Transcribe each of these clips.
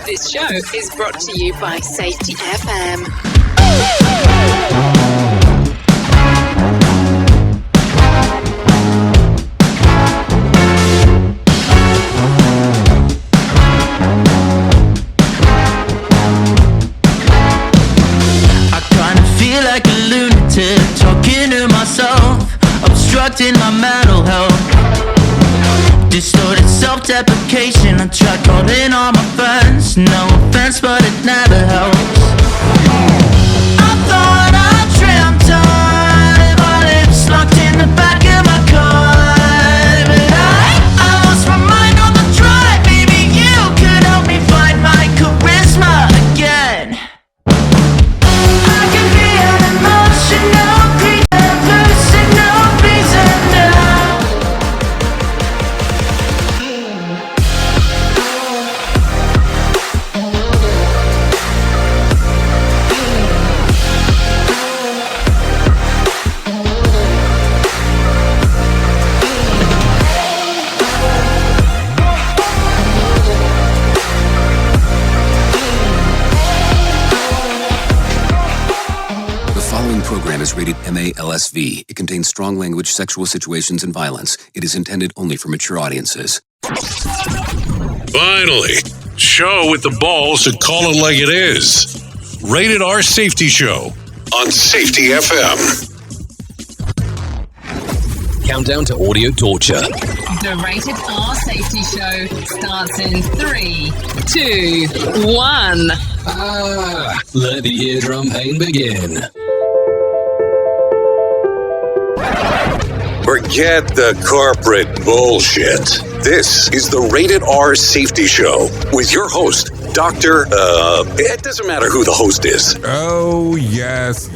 This show is brought to you by Safety FM. I kinda feel like a lunatic, talking to myself, obstructing my mental health. Distorted self-deprecation, I tried calling all my friends. No offense, but it never helps. I thought I dreamt on my lips locked in the back of my car, but I lost my mind on the drive. Maybe you could help me find my charisma again. I can be an emotional creature, losing no reason now. Program is rated MA-LSV. It contains strong language, sexual situations, and violence. It is intended only for mature audiences. Finally, show with the balls to call it like it is. Rated R Safety Show on Safety FM. Countdown to audio torture. The Rated R Safety Show starts in 3, 2, 1. Let the eardrum pain begin. Forget the corporate bullshit. This is the Rated R Safety Show with your host, Dr. It doesn't matter who the host is. Oh, yes.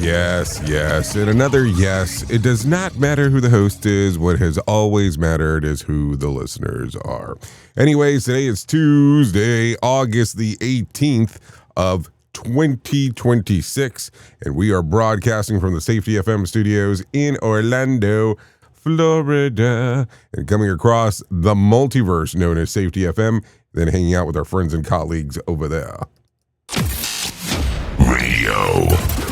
And another yes. It does not matter who the host is. What has always mattered is who the listeners are. Anyways, today is Tuesday, August the 18th of 2026, and we are broadcasting from the Safety FM studios in Orlando, Florida, and coming across the multiverse known as Safety FM, then hanging out with our friends and colleagues over there. Radio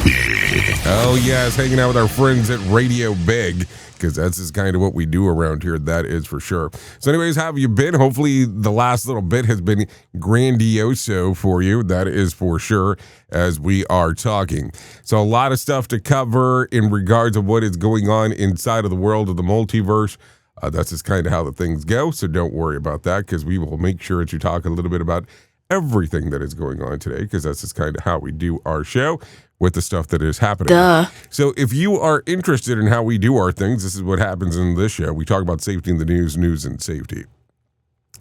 Big. Oh, yes, hanging out with our friends at Radio Big, because that's just kind of what we do around here, that is for sure. So anyways, how have you been? Hopefully the last little bit has been grandioso for you, that is for sure, as we are talking. So a lot of stuff to cover in regards of what is going on inside of the world of the multiverse. That's just kind of how the things go, so don't worry about that, because we will make sure that you talk a little bit about everything that is going on today, because that's just kind of how we do our show with the stuff that is happening. Duh. So if you are interested in how we do our things, this is what happens in this show. We talk about safety in the news and safety.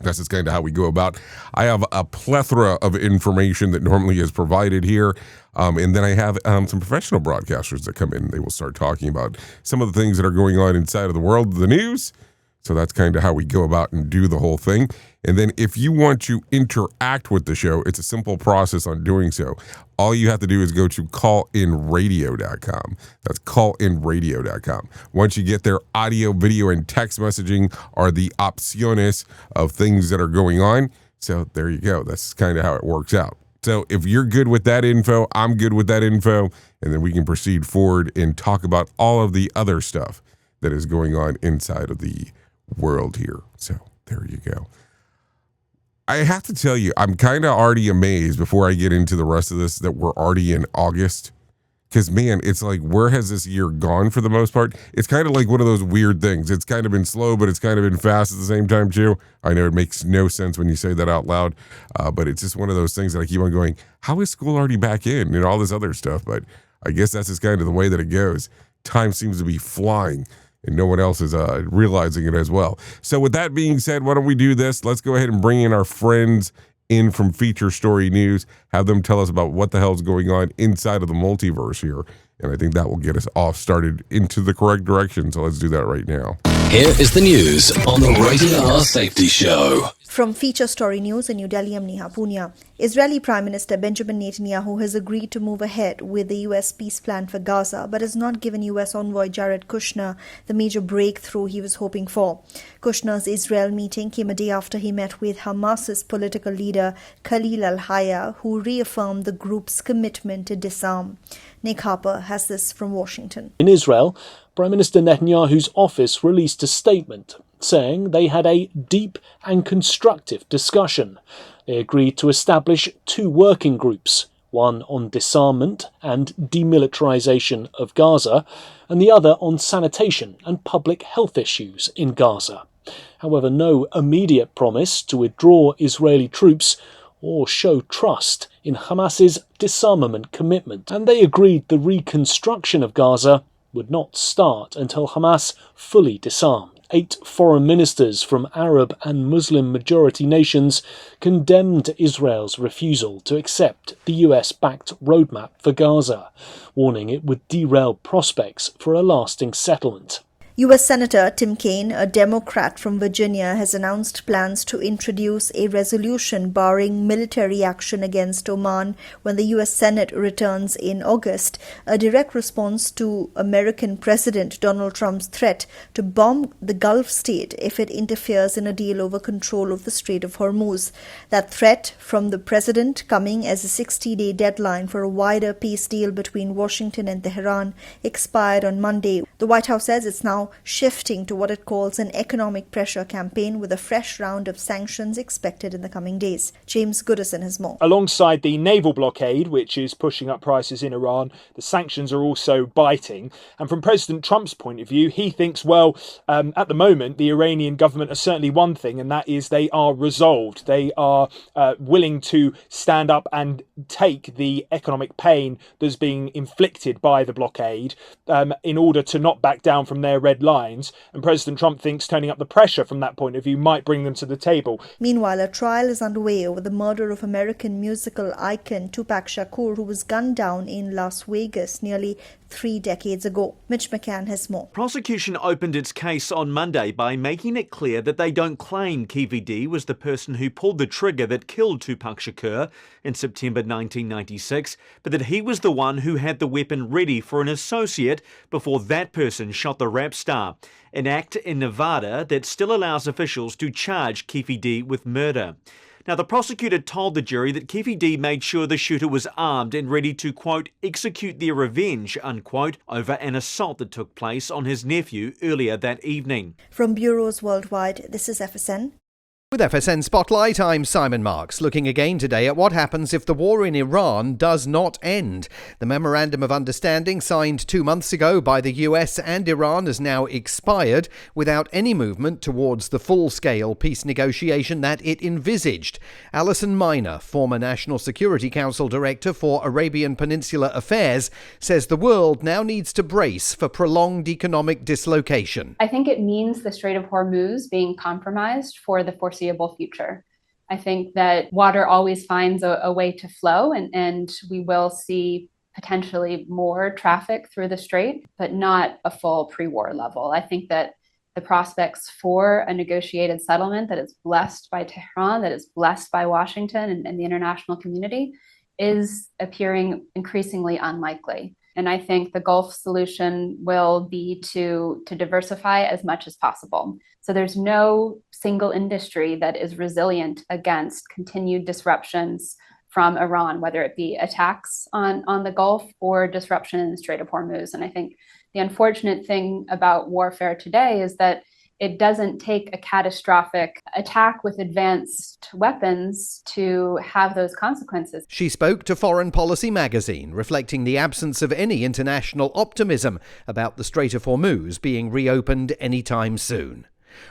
That's just kind of how we go about. I have a plethora of information that normally is provided here. And then I have some professional broadcasters that come in. They will start talking about some of the things that are going on inside of the world of the news. So that's kind of how we go about and do the whole thing. And then if you want to interact with the show, it's a simple process on doing so. All you have to do is go to callinradio.com. That's callinradio.com. Once you get there, audio, video, and text messaging are the opciones of things that are going on. So there you go. That's kind of how it works out. So if you're good with that info, I'm good with that info, and then we can proceed forward and talk about all of the other stuff that is going on inside of the world here. So there you go. I have to tell you, I'm kind of already amazed before I get into the rest of this that we're already in August. Because, man, it's like, where has this year gone for the most part? It's kind of like one of those weird things. It's kind of been slow, but it's kind of been fast at the same time, too. I know it makes no sense when you say that out loud, but it's just one of those things that I keep on going, how is school already back in and all this other stuff? But I guess that's just kind of the way that it goes. Time seems to be flying, and no one else is realizing it as well. So with that being said, why don't we do this? Let's go ahead and bring in our friends in from Feature Story News, have them tell us about what the hell's going on inside of the multiverse here. And I think that will get us off started into the correct direction. So let's do that right now. Here is the news on the Rated R Safety Show. From Feature Story News in New Delhi, I'm Neha Punia. Israeli Prime Minister Benjamin Netanyahu has agreed to move ahead with the U.S. peace plan for Gaza, but has not given U.S. envoy Jared Kushner the major breakthrough he was hoping for. Kushner's Israel meeting came a day after he met with Hamas's political leader Khalil al-Hayya, who reaffirmed the group's commitment to disarm. Nick Harper has this from Washington. In Israel, Prime Minister Netanyahu's office released a statement saying they had a deep and constructive discussion. They agreed to establish 2 working groups, one on disarmament and demilitarization of Gaza, and the other on sanitation and public health issues in Gaza. However, no immediate promise to withdraw Israeli troops or show trust in Hamas's disarmament commitment. And they agreed the reconstruction of Gaza would not start until Hamas fully disarmed. 8 foreign ministers from Arab and Muslim-majority nations condemned Israel's refusal to accept the US-backed roadmap for Gaza, warning it would derail prospects for a lasting settlement. U.S. Senator Tim Kaine, a Democrat from Virginia, has announced plans to introduce a resolution barring military action against Oman when the U.S. Senate returns in August, a direct response to American President Donald Trump's threat to bomb the Gulf state if it interferes in a deal over control of the Strait of Hormuz. That threat from the president coming as a 60-day deadline for a wider peace deal between Washington and Tehran expired on Monday. The White House says it's now shifting to what it calls an economic pressure campaign, with a fresh round of sanctions expected in the coming days. James Goodison has more. Alongside the naval blockade, which is pushing up prices in Iran, the sanctions are also biting. And from President Trump's point of view, he thinks, well, at the moment, the Iranian government are certainly one thing, and that is they are resolved. They are willing to stand up and take the economic pain that's being inflicted by the blockade in order to not back down from their red lines. And President Trump thinks turning up the pressure from that point of view might bring them to the table. Meanwhile, a trial is underway over the murder of American musical icon Tupac Shakur, who was gunned down in Las Vegas nearly 3 decades ago. Mitch McCann has more. Prosecution opened its case on Monday by making it clear that they don't claim KVD was the person who pulled the trigger that killed Tupac Shakur in September 1996, but that he was the one who had the weapon ready for an associate before that person shot the rap star, an act in Nevada that still allows officials to charge KVD with murder. Now, the prosecutor told the jury that KVD made sure the shooter was armed and ready to, quote, execute their revenge, unquote, over an assault that took place on his nephew earlier that evening. From bureaus worldwide, this is FSN. With FSN Spotlight, I'm Simon Marks, looking again today at what happens if the war in Iran does not end. The Memorandum of Understanding signed 2 months ago by the US and Iran has now expired without any movement towards the full-scale peace negotiation that it envisaged. Alison Miner, former National Security Council Director for Arabian Peninsula Affairs, says the world now needs to brace for prolonged economic dislocation. I think it means the Strait of Hormuz being compromised for the foreseeable future. I think that water always finds a way to flow, and we will see potentially more traffic through the strait, but not a full pre-war level. I think that the prospects for a negotiated settlement that is blessed by Tehran, that is blessed by Washington and the international community, is appearing increasingly unlikely. And I think the Gulf solution will be to diversify as much as possible. So there's no single industry that is resilient against continued disruptions from Iran, whether it be attacks on the Gulf or disruption in the Strait of Hormuz. And I think the unfortunate thing about warfare today is that it doesn't take a catastrophic attack with advanced weapons to have those consequences. She spoke to Foreign Policy magazine, reflecting the absence of any international optimism about the Strait of Hormuz being reopened anytime soon.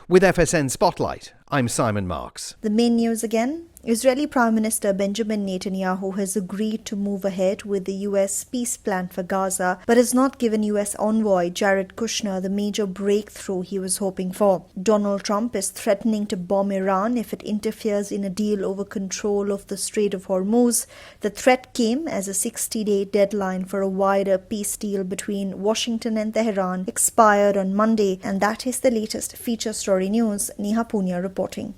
With FSN Spotlight, I'm Simon Marks. The main news again. Israeli Prime Minister Benjamin Netanyahu has agreed to move ahead with the U.S. peace plan for Gaza, but has not given U.S. envoy Jared Kushner the major breakthrough he was hoping for. Donald Trump is threatening to bomb Iran if it interferes in a deal over control of the Strait of Hormuz. The threat came as a 60-day deadline for a wider peace deal between Washington and Tehran expired on Monday, and that is the latest feature story news. Neha Punia reporting.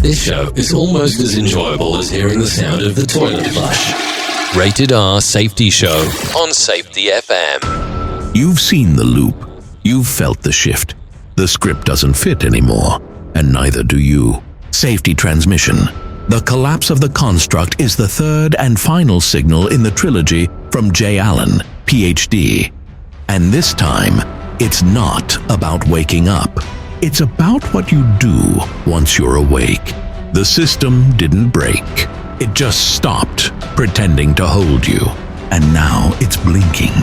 This show is almost as enjoyable as hearing the sound of the toilet flush. Rated R Safety Show on Safety FM. You've seen the loop. You've felt the shift. The script doesn't fit anymore, and neither do you. Safety transmission. The collapse of the construct is the third and final signal in the trilogy from J. Allen, PhD. And this time, it's not about waking up. It's about what you do once you're awake. The system didn't break. It just stopped pretending to hold you. And now it's blinking,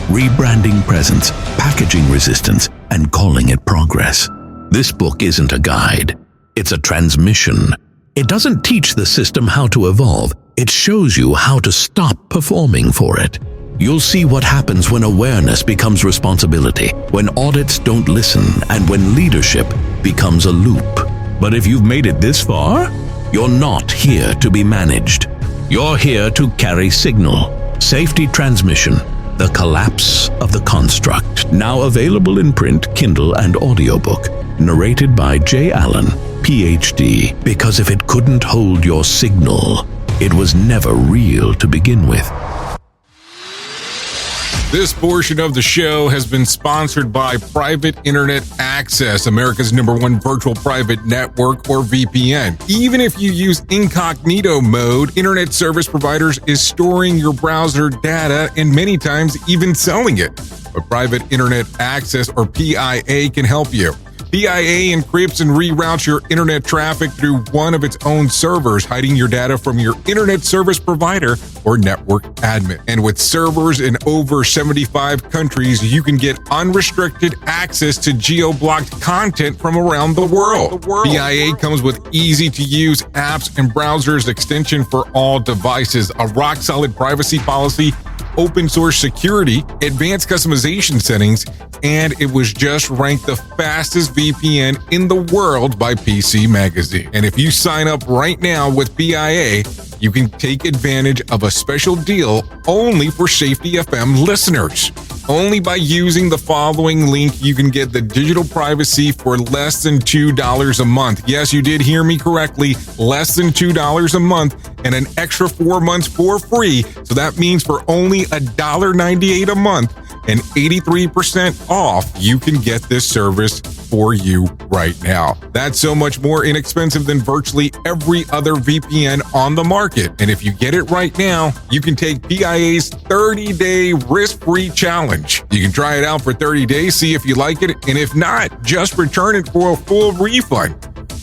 rebranding presence, packaging resistance, and calling it progress. This book isn't a guide. It's a transmission. It doesn't teach the system how to evolve. It shows you how to stop performing for it. You'll see what happens when awareness becomes responsibility, when audits don't listen, and when leadership becomes a loop. But if you've made it this far, you're not here to be managed. You're here to carry signal. Safety transmission. The collapse of the construct. Now available in print, Kindle, and audiobook. Narrated by J. Allen, PhD. Because if it couldn't hold your signal, it was never real to begin with. This portion of the show has been sponsored by Private Internet Access, America's #1 virtual private network, or VPN. Even if you use incognito mode, internet service providers is storing your browser data and many times even selling it. But Private Internet Access, or PIA, can help you. PIA encrypts and reroutes your internet traffic through one of its own servers, hiding your data from your internet service provider or network admin. And with servers in over 75 countries, you can get unrestricted access to geo-blocked content from around the world. PIA comes with easy-to-use apps and browsers extension for all devices, a rock-solid privacy policy, open source security, advanced customization settings, and it was just ranked the fastest VPN in the world by PC Magazine. And if you sign up right now with PIA, you can take advantage of a special deal only for Safety FM listeners. Only by using the following link, you can get the digital privacy for less than $2 a month. Yes, you did hear me correctly, less than $2 a month, and an extra 4 months for free. So that means for only $1.98 a month and 83% off, you can get this service for you right now. That's so much more inexpensive than virtually every other VPN on the market. And if you get it right now, you can take PIA's 30-day risk-free challenge. You can try it out for 30 days, see if you like it, and if not, just return it for a full refund.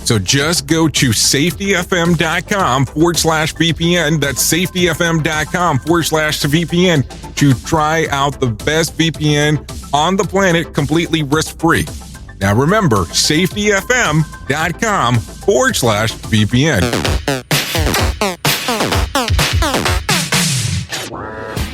So just go to safetyfm.com/VPN. That's safetyfm.com/VPN to try out the best VPN on the planet completely risk-free. Now remember, safetyfm.com/VPN.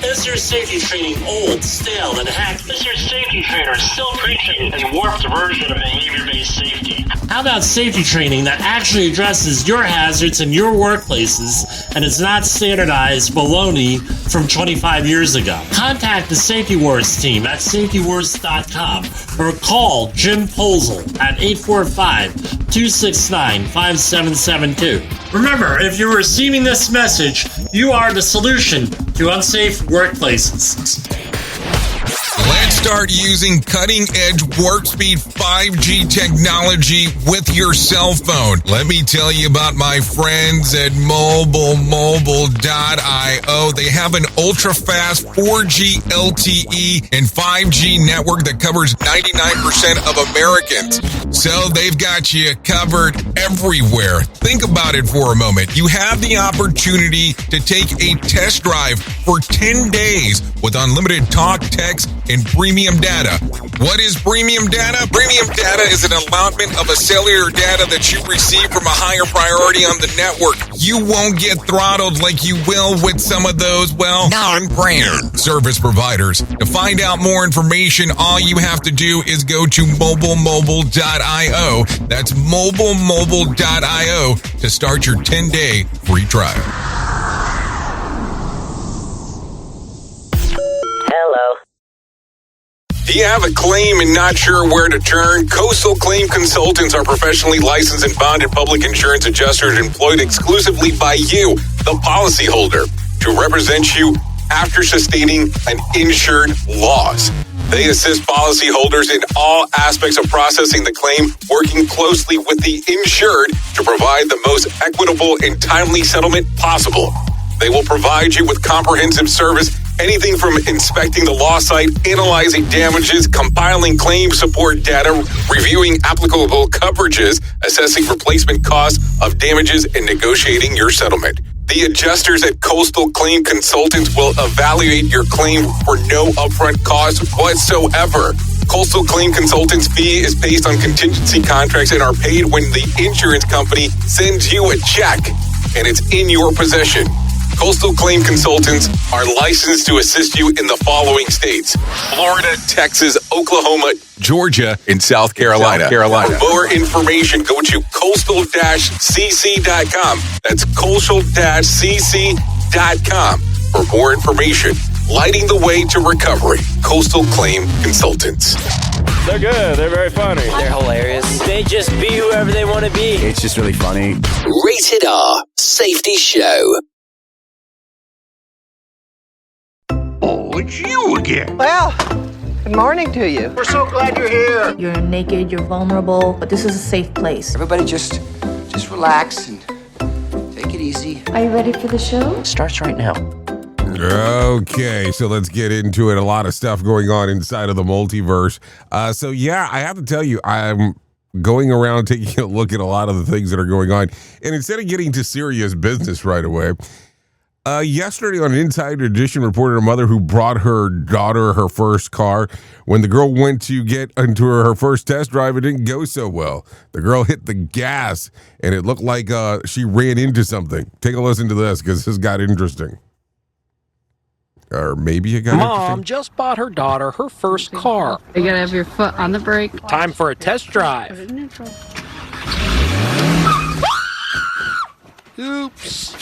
Is your safety training old, stale, and hacked? Is your safety trainer still preaching a warped version of behavior-based safety? How about safety training that actually addresses your hazards in your workplaces and is not standardized baloney from 25 years ago? Contact the Safety Wars team at safetywars.com or call Jim Posel at 845-269-5772. Remember, if you're receiving this message, you are the solution to unsafe workplaces. Let's start using cutting-edge warp-speed 5G technology with your cell phone. Let me tell you about my friends at mobile.io. They have an ultra-fast 4G LTE and 5G network that covers 99% of Americans. So they've got you covered everywhere. Think about it for a moment. You have the opportunity to take a test drive for 10 days with unlimited talk, text, and premium data. What is premium data? Premium data is an allotment of a cellular data that you receive from a higher priority on the network. You won't get throttled like you will with some of those, well, non-brand service providers. To find out more information, all you have to do is go to mobilemobile.io. That's mobilemobile.io to start your 10-day free trial. Do you have a claim and not sure where to turn? Coastal Claim Consultants are professionally licensed and bonded public insurance adjusters employed exclusively by you, the policyholder, to represent you after sustaining an insured loss. They assist policyholders in all aspects of processing the claim, working closely with the insured to provide the most equitable and timely settlement possible. They will provide you with comprehensive service, anything from inspecting the loss site, analyzing damages, compiling claim support data, reviewing applicable coverages, assessing replacement costs of damages, and negotiating your settlement. The adjusters at Coastal Claim Consultants will evaluate your claim for no upfront cost whatsoever. Coastal Claim Consultants' fee is based on contingency contracts and are paid when the insurance company sends you a check and it's in your possession. Coastal Claim Consultants are licensed to assist you in the following states: Florida, Texas, Oklahoma, Georgia, and South Carolina. For more information, go to coastal-cc.com. That's coastal-cc.com. For more information, lighting the way to recovery. Coastal Claim Consultants. They're good. They're very funny. They're hilarious. They just be whoever they want to be. It's just really funny. Rated R Safety Show. Oh, it's you again. Well, good morning to you. We're so glad you're here. You're naked, you're vulnerable, but this is a safe place. Everybody just relax and take it easy. Are you ready for the show? Starts right now. Okay, so let's get into it. A lot of stuff going on inside of the multiverse. So yeah, I have to tell you, I'm going around taking a look at a lot of the things that are going on. And instead of getting to serious business right away, yesterday on Insider Edition reported a mother who brought her daughter her first car. When the girl went to get into her first test drive, it didn't go so well. The girl hit the gas, and it looked like she ran into something. Take a listen to this, because this got interesting. Or maybe it got Mom just bought her daughter her first car. You gotta have your foot on the brake. Time for a test drive. Put it in neutral. Oops.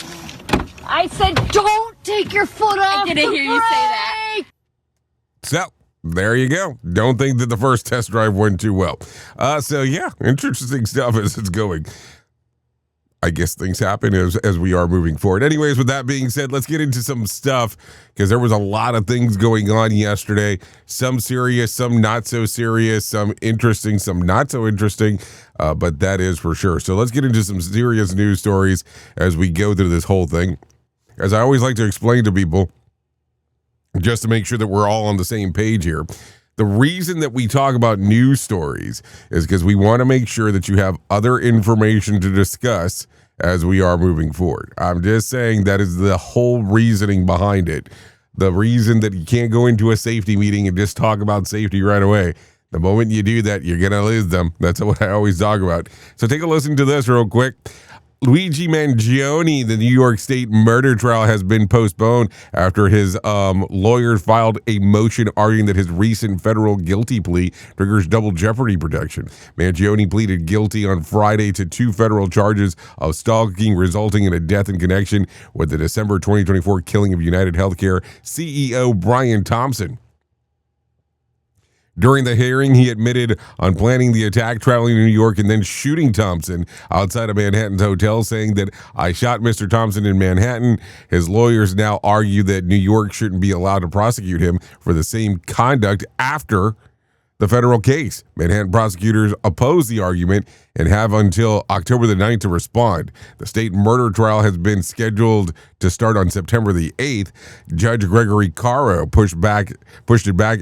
I said don't take your foot off. I didn't hear you say that. So, there you go. Don't think that the first test drive went too well. So yeah, interesting stuff as it's going. I guess things happen as we are moving forward. Anyways, with that being said, let's get into some stuff, because there was a lot of things going on yesterday. Some serious, some not so serious, some interesting, some not so interesting, but that is for sure. So let's get into some serious news stories as we go through this whole thing. As I always like to explain to people, just to make sure that we're all on the same page here, the reason that we talk about news stories is because we want to make sure that you have other information to discuss as we are moving forward. I'm just saying that is the whole reasoning behind it. The reason that you can't go into a safety meeting and just talk about safety right away. The moment you do that, you're going to lose them. That's what I always talk about. So take a listen to this real quick. Luigi Mangione, the New York State murder trial, has been postponed after his lawyers filed a motion arguing that his recent federal guilty plea triggers double jeopardy protection. Mangione pleaded guilty on Friday to 2 federal charges of stalking resulting in a death in connection with the December 2024 killing of United Healthcare CEO Brian Thompson. During the hearing, he admitted on planning the attack, traveling to New York, and then shooting Thompson outside of Manhattan's hotel, saying that I shot Mr. Thompson in Manhattan. His lawyers now argue that New York shouldn't be allowed to prosecute him for the same conduct after the federal case. Manhattan prosecutors oppose the argument and have until October the 9th to respond. The state murder trial has been scheduled to start on September the 8th. Judge Gregory Caro pushed it back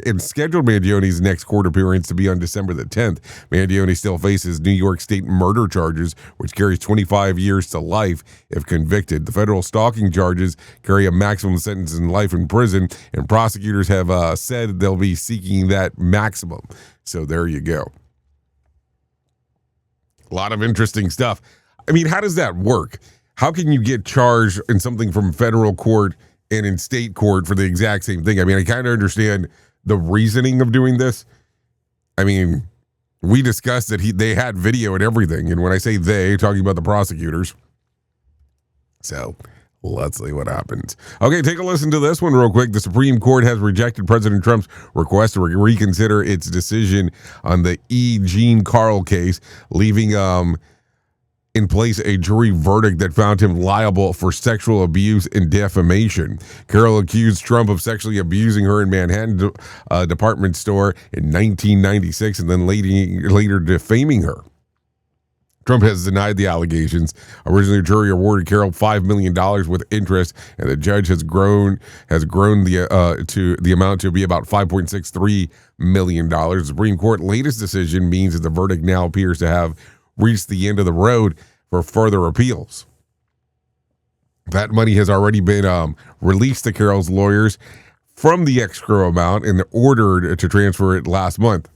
and scheduled Mangione's next court appearance to be on December the 10th. Mangione still faces New York State murder charges, which carries 25 years to life if convicted. The federal stalking charges carry a maximum sentence in life in prison, and prosecutors have said they'll be seeking that maximum. So there you go. A lot of interesting stuff. I mean, how does that work? How can you get charged in something from federal court and in state court for the exact same thing? I mean, I kind of understand the reasoning of doing this. I mean, we discussed that they had video and everything. And when I say they, talking about the prosecutors. So Let's see what happens. Okay, take a listen to this one real quick. The Supreme Court has rejected President Trump's request to reconsider its decision on the E. Jean Carl case, leaving in place a jury verdict that found him liable for sexual abuse and defamation. Carol accused Trump of sexually abusing her in Manhattan department store in 1996 and then later defaming her. Trump has denied the allegations. Originally, the jury awarded Carol $5 million with interest, and the judge has grown the amount to be about $5.63 million. The Supreme Court latest decision means that the verdict now appears to have reached the end of the road for further appeals. That money has already been released to Carol's lawyers from the escrow amount and ordered to transfer it last month.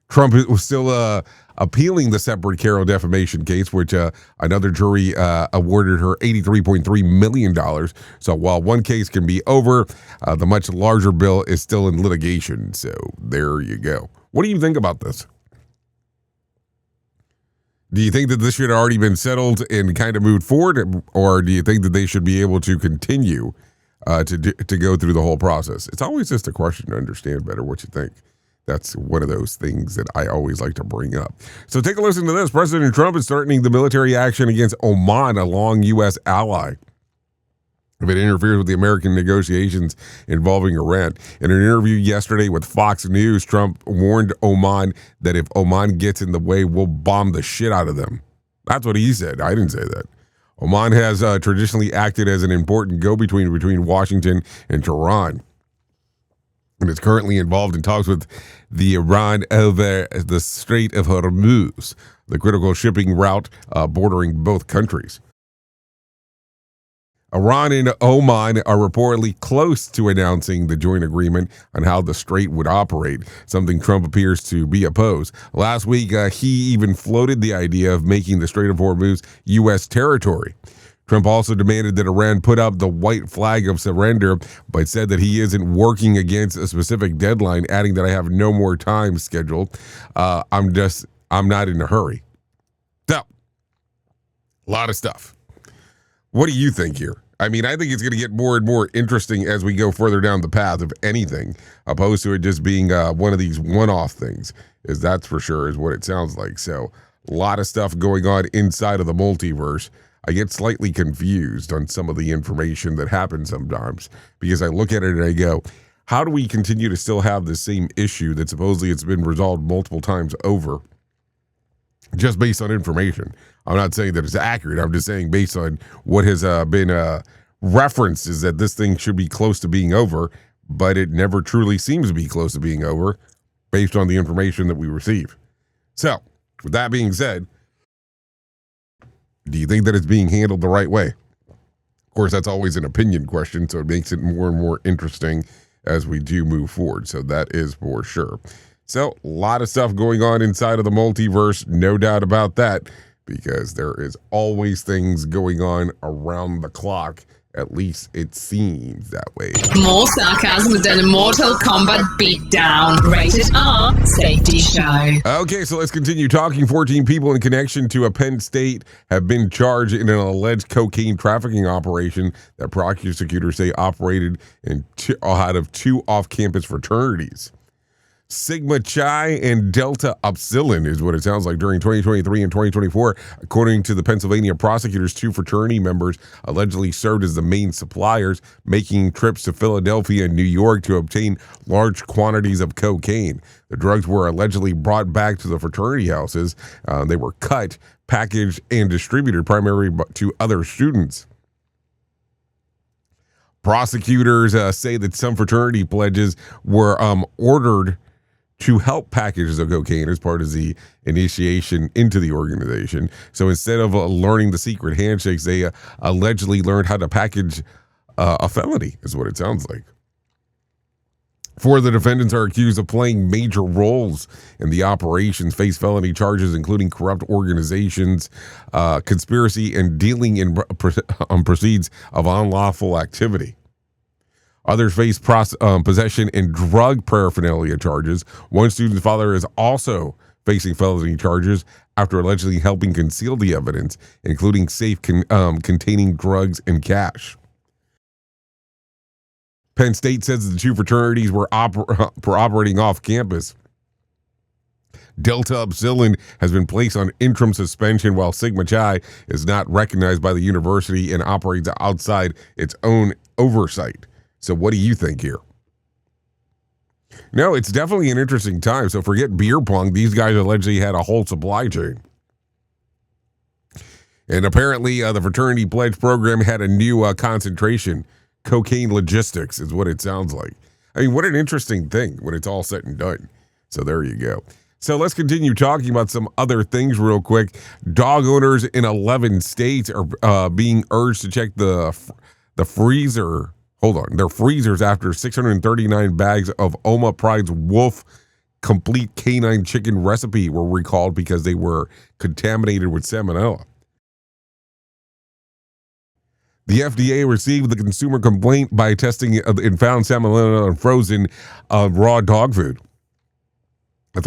Trump was still appealing the separate Carol defamation case, which another jury awarded her $83.3 million. So while one case can be over, the much larger bill is still in litigation. So there you go. What do you think about this? Do you think that this should have already been settled and kind of moved forward, or do you think that they should be able to continue to go through the whole process? It's always just a question to understand better what you think. That's one of those things that I always like to bring up. So take a listen to this. President Trump is threatening the military action against Oman, a long U.S. ally, if it interferes with the American negotiations involving Iran. In an interview yesterday with Fox News, Trump warned Oman that if Oman gets in the way, we'll bomb the shit out of them. That's what he said. I didn't say that. Oman has traditionally acted as an important go-between between Washington and Tehran, and is currently involved in talks with the Iran over the Strait of Hormuz, the critical shipping route bordering both countries. Iran and Oman are reportedly close to announcing the joint agreement on how the strait would operate, something Trump appears to be opposed. Last week, he even floated the idea of making the Strait of Hormuz U.S. territory. Trump also demanded that Iran put up the white flag of surrender, but said that he isn't working against a specific deadline, adding that I have no more time scheduled. I'm not in a hurry. So, a lot of stuff. What do you think here? I mean, I think it's going to get more and more interesting as we go further down the path, if anything, opposed to it just being one of these one-off things, that's for sure is what it sounds like. So, a lot of stuff going on inside of the multiverse. I get slightly confused on some of the information that happens sometimes because I look at it and I go, how do we continue to still have the same issue that supposedly it's been resolved multiple times over just based on information? I'm not saying that it's accurate. I'm just saying based on what has been referenced is that this thing should be close to being over, but it never truly seems to be close to being over based on the information that we receive. So, with that being said, do you think that it's being handled the right way? Of course, that's always an opinion question, so it makes it more and more interesting as we do move forward. So that is for sure. So a lot of stuff going on inside of the multiverse, no doubt about that, because there is always things going on around the clock. At least it seems that way. More sarcasm than a Mortal Kombat beatdown. Rated R Safety Show. Okay, so let's continue talking. 14 people in connection to a Penn State have been charged in an alleged cocaine trafficking operation that prosecutors say operated out of two off-campus fraternities. Sigma Chi and Delta Upsilon is what it sounds like during 2023 and 2024. According to the Pennsylvania prosecutors, two fraternity members allegedly served as the main suppliers, making trips to Philadelphia and New York to obtain large quantities of cocaine. The drugs were allegedly brought back to the fraternity houses. They were cut, packaged, and distributed primarily to other students. Prosecutors say that some fraternity pledges were ordered to help packages of cocaine as part of the initiation into the organization. So instead of learning the secret handshakes, they allegedly learned how to package a felony, is what it sounds like. Four of the defendants are accused of playing major roles in the operations, face felony charges, including corrupt organizations, conspiracy, and dealing in proceeds of unlawful activity. Others face possession and drug paraphernalia charges. One student's father is also facing felony charges after allegedly helping conceal the evidence, including safe containing drugs and cash. Penn State says that the two fraternities were operating off campus. Delta Upsilon has been placed on interim suspension, while Sigma Chi is not recognized by the university and operates outside its own oversight. So what do you think here? No, it's definitely an interesting time. So forget beer pong. These guys allegedly had a whole supply chain. And apparently the fraternity pledge program had a new concentration. Cocaine logistics is what it sounds like. I mean, what an interesting thing when it's all said and done. So there you go. So let's continue talking about some other things real quick. Dog owners in 11 states are being urged to check the freezer. Hold on, their freezers after 639 bags of Oma Pride's Wolf Complete Canine Chicken recipe were recalled because they were contaminated with salmonella. The FDA received the consumer complaint by testing and found salmonella in frozen raw dog food. At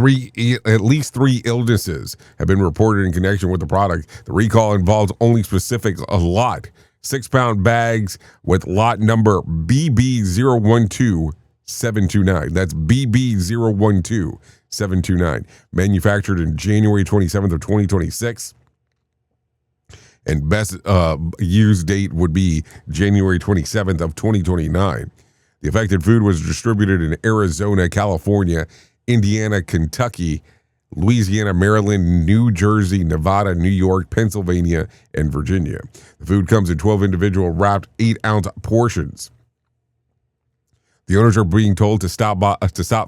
least three illnesses have been reported in connection with the product. The recall involves only specific lot, 6-pound bags with lot number BB012729. That's BB012729. Manufactured in January 27th of 2026. And best use date would be January 27th of 2029. The affected food was distributed in Arizona, California, Indiana, Kentucky, Louisiana, Maryland, New Jersey, Nevada, New York, Pennsylvania, and Virginia. The food comes in 12 individual wrapped 8-ounce portions. The owners are being told to stop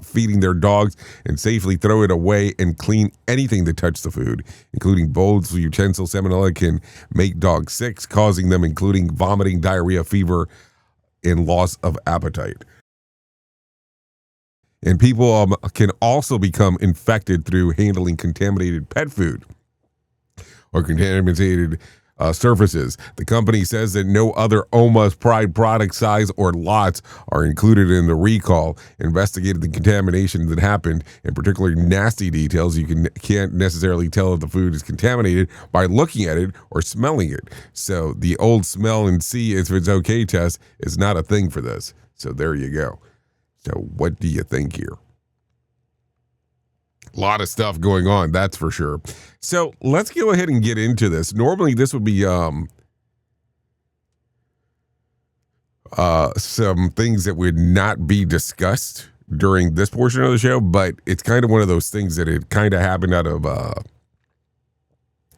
feeding their dogs and safely throw it away and clean anything that touched the food, including bowls, utensils. Salmonella can make dogs sick, causing them including vomiting, diarrhea, fever, and loss of appetite. And people can also become infected through handling contaminated pet food or contaminated surfaces. The company says that no other Oma's Pride product size or lots are included in the recall. Investigated the contamination that happened, in particular nasty details. You can't necessarily tell if the food is contaminated by looking at it or smelling it. So the old smell and see if it's okay test is not a thing for this. So there you go. So what do you think here? A lot of stuff going on, that's for sure. So let's go ahead and get into this. Normally this would be some things that would not be discussed during this portion of the show, but it's kind of one of those things that it kind of happened out of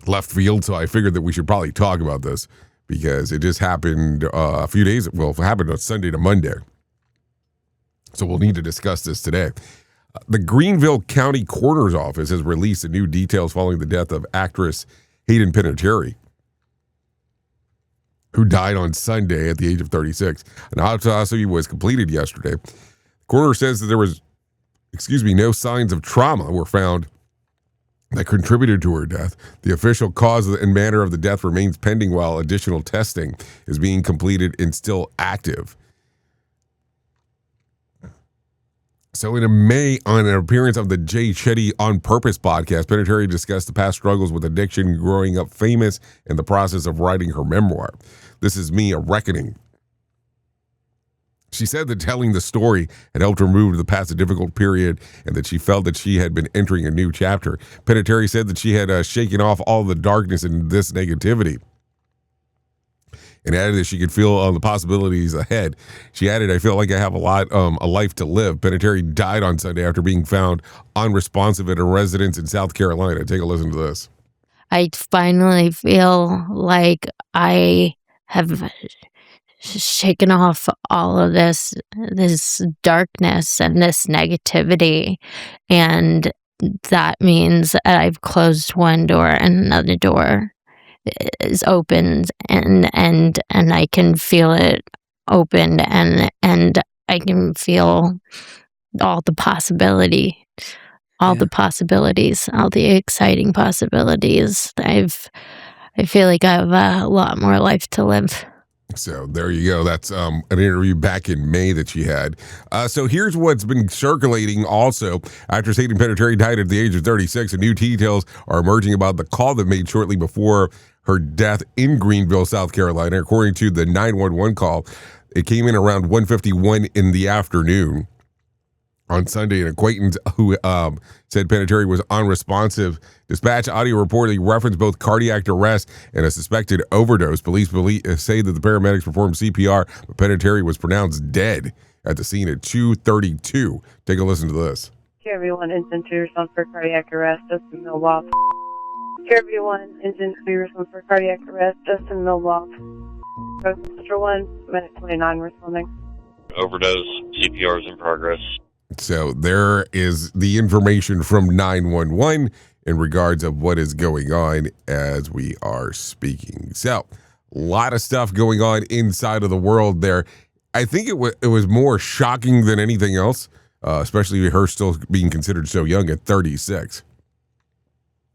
left field. So I figured that we should probably talk about this because it just happened a few days. Well, it happened on Sunday to Monday. So we'll need to discuss this today. The Greenville County Coroner's Office has released the new details following the death of actress Hayden Panettiere, who died on Sunday at the age of 36. An autopsy was completed yesterday. The coroner says that there was, no signs of trauma were found that contributed to her death. The official cause and manner of the death remains pending while additional testing is being completed and still active. So in May, on an appearance of the Jay Shetty On Purpose podcast, Panettiere discussed the past struggles with addiction, growing up famous, and the process of writing her memoir. This is me, a reckoning. She said that telling the story had helped her move past a difficult period and that she felt that she had been entering a new chapter. Panettiere said that she had shaken off all the darkness and this negativity, and added that she could feel the possibilities ahead. She added, "I feel like I have a life to live." Panettiere died on Sunday after being found unresponsive at a residence in South Carolina. Take a listen to this. I finally feel like I have shaken off all of this darkness and this negativity, and that means that I've closed one door and another door is opened, and I can feel it open, and I can feel all the possibility, the possibilities, all the exciting possibilities. I feel like I have a lot more life to live. So there you go. That's an interview back in May that she had. So here's what's been circulating also. Actress Hayden Panettiere died at the age of 36, and new details are emerging about the call that made shortly before her death in Greenville, South Carolina. According to the 911 call, it came in around 1:51 in the afternoon. On Sunday, an acquaintance who said Panettiere was unresponsive. Dispatch audio reportedly referenced both cardiac arrest and a suspected overdose. Police say that the paramedics performed CPR, but Panettiere was pronounced dead at the scene at 2:32. Take a listen to this. Carry 1, engine clears on for cardiac arrest, Justin Milwaukee. Carry 1, engine clears on for cardiac arrest, Justin Milwaukee. Mr. 1, minute 29 responding. Overdose, CPR is in progress. So there is the information from 911 in regards of what is going on as we are speaking. So a lot of stuff going on inside of the world there. I think it was more shocking than anything else, especially her still being considered so young at 36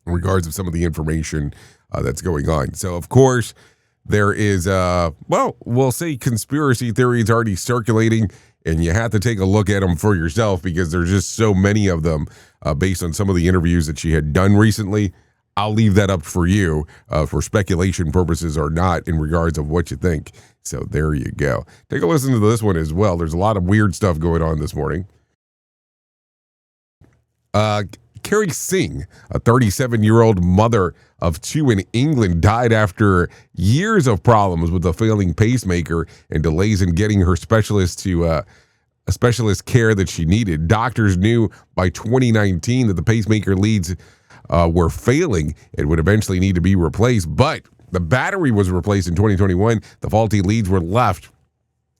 in regards of some of the information that's going on. So, of course, there is, we'll say conspiracy theories already circulating, and you have to take a look at them for yourself because there's just so many of them based on some of the interviews that she had done recently. I'll leave that up for you for speculation purposes or not in regards of what you think. So there you go. Take a listen to this one as well. There's a lot of weird stuff going on this morning. Carrie Singh, a 37-year-old mother of 2 in England, died after years of problems with a failing pacemaker and delays in getting her specialist to a specialist care that she needed. Doctors knew by 2019 that the pacemaker leads were failing and would eventually need to be replaced, but the battery was replaced in 2021. The faulty leads were left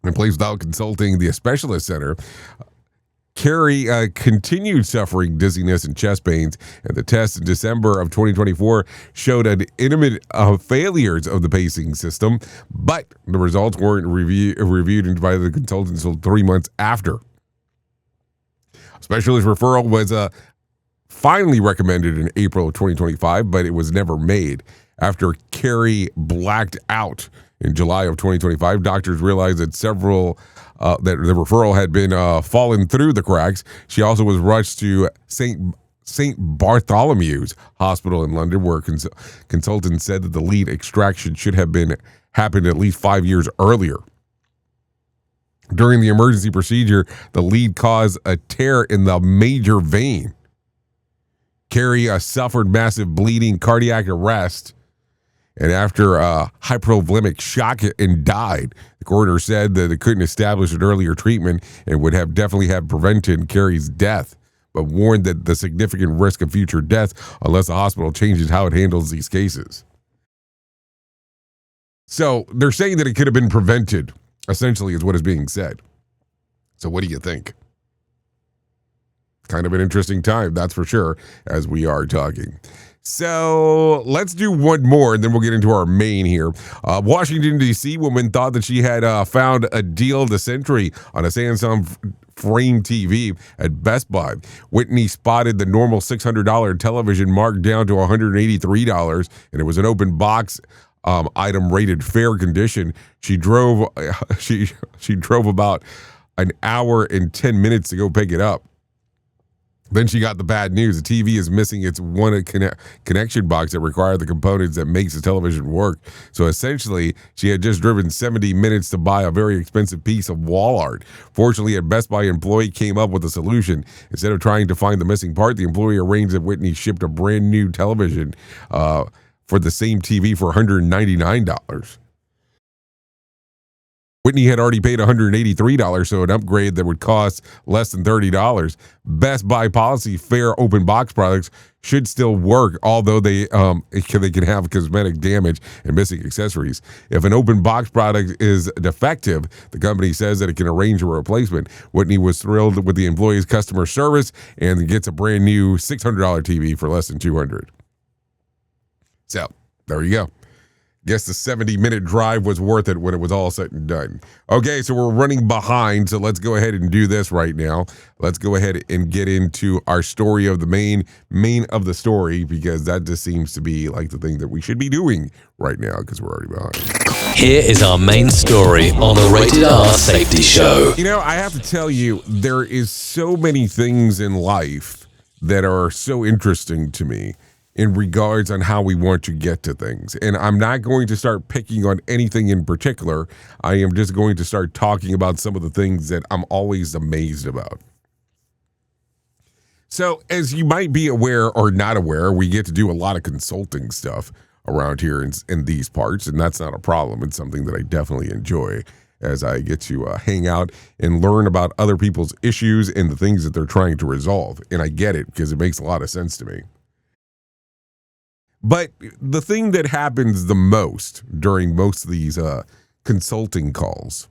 in place without consulting the specialist center. Carrie continued suffering dizziness and chest pains, and the test in December of 2024 showed an intimate failures of the pacing system, but the results weren't reviewed by the consultants until 3 months after. Specialist referral was finally recommended in April of 2025, but it was never made. After Carrie blacked out in July of 2025, doctors realized that that the referral had been fallen through the cracks. She also was rushed to St. Bartholomew's Hospital in London, where consultants said that the lead extraction should have happened at least 5 years earlier. During the emergency procedure, the lead caused a tear in the major vein. Carrie suffered massive bleeding, cardiac arrest, and after hypovolemic shock and died. The coroner said that it couldn't establish an earlier treatment and would have definitely have prevented Carrie's death, but warned that the significant risk of future death unless the hospital changes how it handles these cases. So they're saying that it could have been prevented, essentially, is what is being said. So what do you think? Kind of an interesting time, that's for sure, as we are talking. So let's do one more, and then we'll get into our main here. Washington, D.C. woman thought that she had found a deal of the century on a Samsung Frame TV at Best Buy. Whitney spotted the normal $600 television marked down to $183, and it was an open box item rated fair condition. She drove she drove about an hour and 10 minutes to go pick it up. Then she got the bad news. The TV is missing its one connection box that required the components that makes the television work. So essentially, she had just driven 70 minutes to buy a very expensive piece of wall art. Fortunately, a Best Buy employee came up with a solution. Instead of trying to find the missing part, the employee arranged that Whitney shipped a brand new television for the same TV for $199. Whitney had already paid $183, so an upgrade that would cost less than $30. Best Buy policy, fair open box products should still work, although they can have cosmetic damage and missing accessories. If an open box product is defective, the company says that it can arrange a replacement. Whitney was thrilled with the employee's customer service and gets a brand new $600 TV for less than $200. So there you go. Guess the 70-minute drive was worth it when it was all said and done. Okay, so we're running behind, so let's go ahead and do this right now. Let's go ahead and get into our story of the main of the story, because that just seems to be like the thing that we should be doing right now because we're already behind. Here is our main story on the Rated R Safety Show. You know, I have to tell you, there is so many things in life that are so interesting to me in regards on how we want to get to things. And I'm not going to start picking on anything in particular. I am just going to start talking about some of the things that I'm always amazed about. So, as you might be aware or not aware, we get to do a lot of consulting stuff around here in these parts, and that's not a problem. It's something that I definitely enjoy as I get to hang out and learn about other people's issues and the things that they're trying to resolve. And I get it because it makes a lot of sense to me. But the thing that happens the most during most of these consulting calls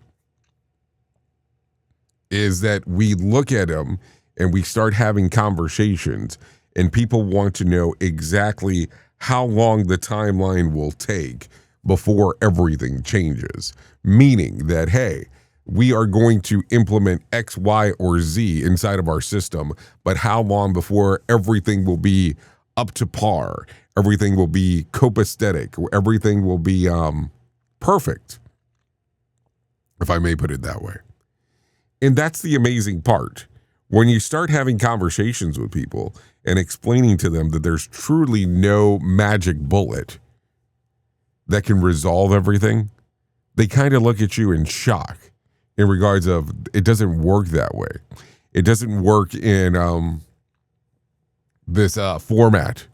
is that we look at them and we start having conversations, and people want to know exactly how long the timeline will take before everything changes. Meaning that, hey, we are going to implement X, Y, or Z inside of our system, but how long before everything will be up to par, everything will be copacetic, everything will be perfect, if I may put it that way. And that's the amazing part. When you start having conversations with people and explaining to them that there's truly no magic bullet that can resolve everything, they kind of look at you in shock in regards of it doesn't work that way. It doesn't work in this format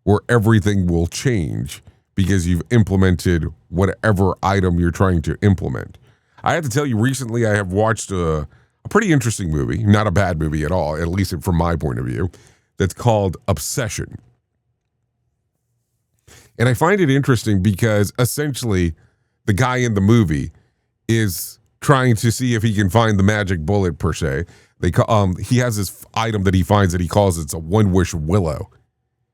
where everything will change because you've implemented whatever item you're trying to implement. I have to tell you, recently I have watched a pretty interesting movie, not a bad movie at all, at least from my point of view, that's called Obsession. And I find it interesting because essentially the guy in the movie is trying to see if he can find the magic bullet per se. He has this item that he finds that he calls it's a one wish-willow,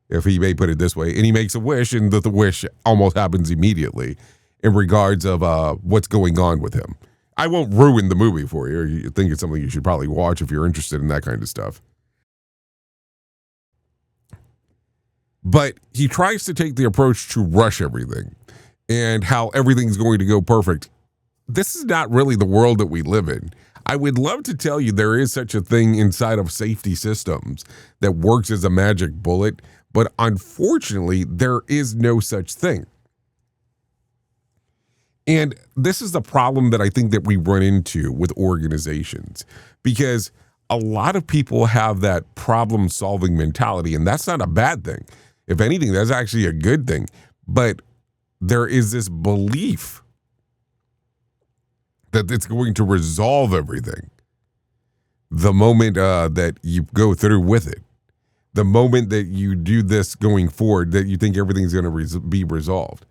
if he may put it this way. And he makes a wish, and the wish almost happens immediately in regards of what's going on with him. I won't ruin the movie for you. You think it's something you should probably watch if you're interested in that kind of stuff. But he tries to take the approach to rush everything and how everything's going to go perfect. This is not really the world that we live in. I would love to tell you there is such a thing inside of safety systems that works as a magic bullet, but unfortunately, there is no such thing. And this is the problem that I think that we run into with organizations, because a lot of people have that problem-solving mentality, and that's not a bad thing. If anything, that's actually a good thing. But there is this belief that it's going to resolve everything the moment that you go through with it. The moment that you do this going forward, that you think everything's going to be resolved.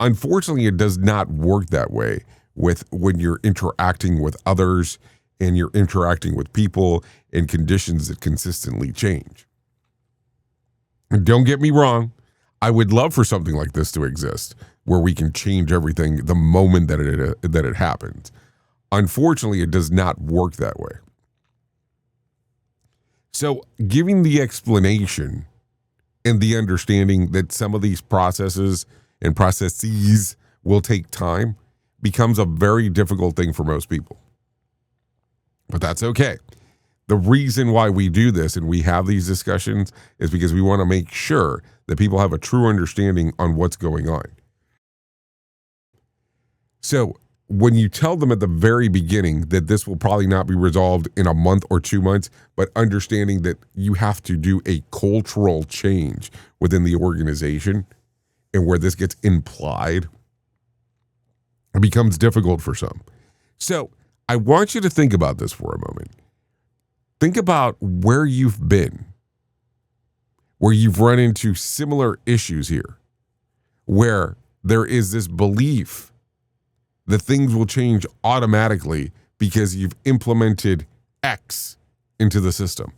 Unfortunately, it does not work that way when you're interacting with others and you're interacting with people in conditions that consistently change. And don't get me wrong, I would love for something like this to exist where we can change everything the moment that it happens. Unfortunately, it does not work that way. So giving the explanation and the understanding that some of these processes and processes will take time becomes a very difficult thing for most people. But that's okay. The reason why we do this and we have these discussions is because we want to make sure that people have a true understanding on what's going on. So when you tell them at the very beginning that this will probably not be resolved in a month or 2 months, but understanding that you have to do a cultural change within the organization, and where this gets implied, it becomes difficult for some. So I want you to think about this for a moment. Think about where you've been, where you've run into similar issues here, where there is this belief that things will change automatically because you've implemented X into the system.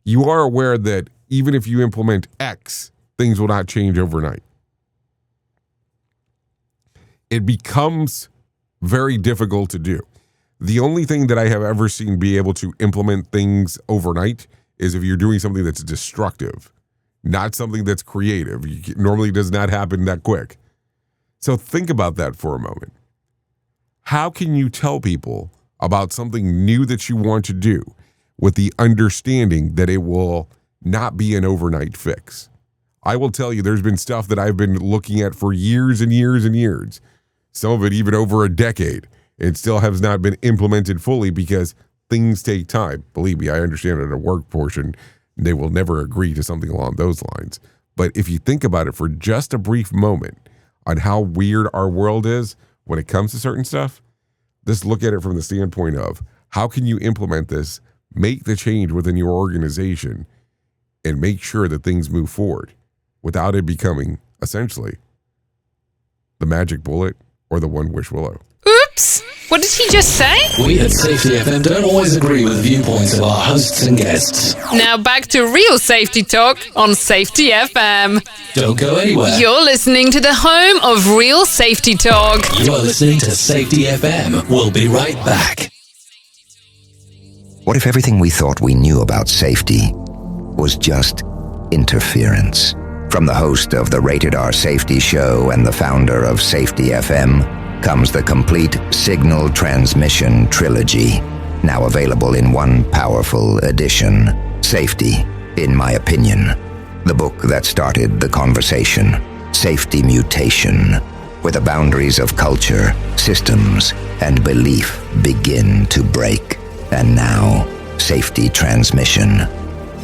You are aware that even if you implement X, things will not change overnight. It becomes very difficult to do. The only thing that I have ever seen be able to implement things overnight is if you're doing something that's destructive, not something that's creative. It normally does not happen that quick. So think about that for a moment. How can you tell people about something new that you want to do with the understanding that it will not be an overnight fix? I will tell you, there's been stuff that I've been looking at for years and years and years, some of it even over a decade, and still has not been implemented fully because things take time. Believe me, I understand in a work portion, they will never agree to something along those lines. But if you think about it for just a brief moment on how weird our world is when it comes to certain stuff, just look at it from the standpoint of how can you implement this, make the change within your organization, and make sure that things move forward without it becoming essentially the magic bullet or the one wish-willow. Oops! What did he just say? We at Safety FM don't always agree with the viewpoints of our hosts and guests. Now back to real safety talk on Safety FM. Don't go anywhere. You're listening to the home of real safety talk. You are listening to Safety FM. We'll be right back. What if everything we thought we knew about safety was just interference? From the host of the Rated R Safety Show and the founder of Safety FM comes the complete signal transmission trilogy, now available in one powerful edition. Safety, in my opinion, the book that started the conversation. Safety Mutation, where the boundaries of culture, systems, and belief begin to break. And now, Safety Transmission,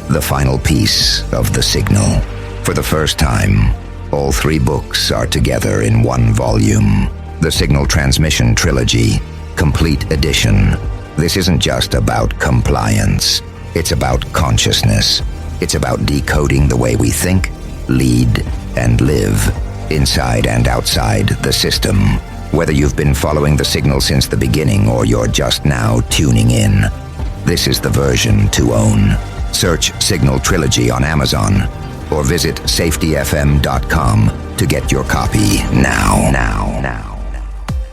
the final piece of the signal. For the first time, all three books are together in one volume. The Signal Transmission Trilogy, Complete Edition. This isn't just about compliance. It's about consciousness. It's about decoding the way we think, lead, and live, inside and outside the system. Whether you've been following the signal since the beginning or you're just now tuning in, this is the version to own. Search Signal Trilogy on Amazon or visit safetyfm.com to get your copy now.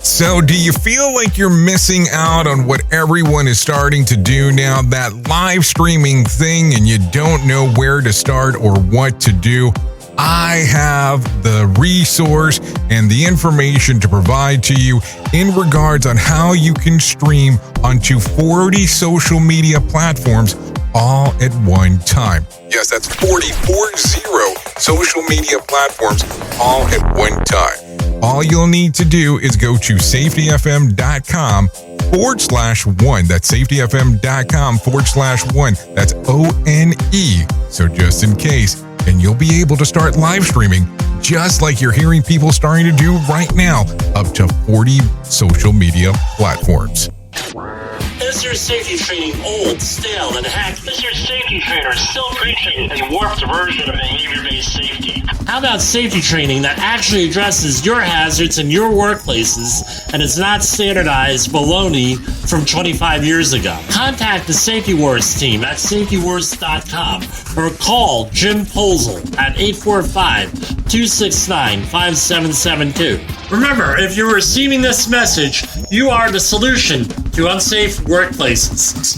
So do you feel like you're missing out on what everyone is starting to do now, that live streaming thing, and you don't know where to start or what to do? I have the resource and the information to provide to you in regards on how you can stream onto 40 social media platforms all at one time. Yes, that's 40 social media platforms all at one time. All you'll need to do is go to safetyfm.com/1. That's safetyfm.com/1. That's ONE. So just in case, and you'll be able to start live streaming just like you're hearing people starting to do right now, up to 40 social media platforms. Is your safety training old, stale, and hacked? Is your safety trainer still preaching a warped version of behavior-based safety? How about safety training that actually addresses your hazards in your workplaces and is not standardized baloney from 25 years ago? Contact the Safety Wars team at safetywars.com or call Jim Posel at 845-269-5772. Remember, if you're receiving this message, you are the solution to unsafe workplaces.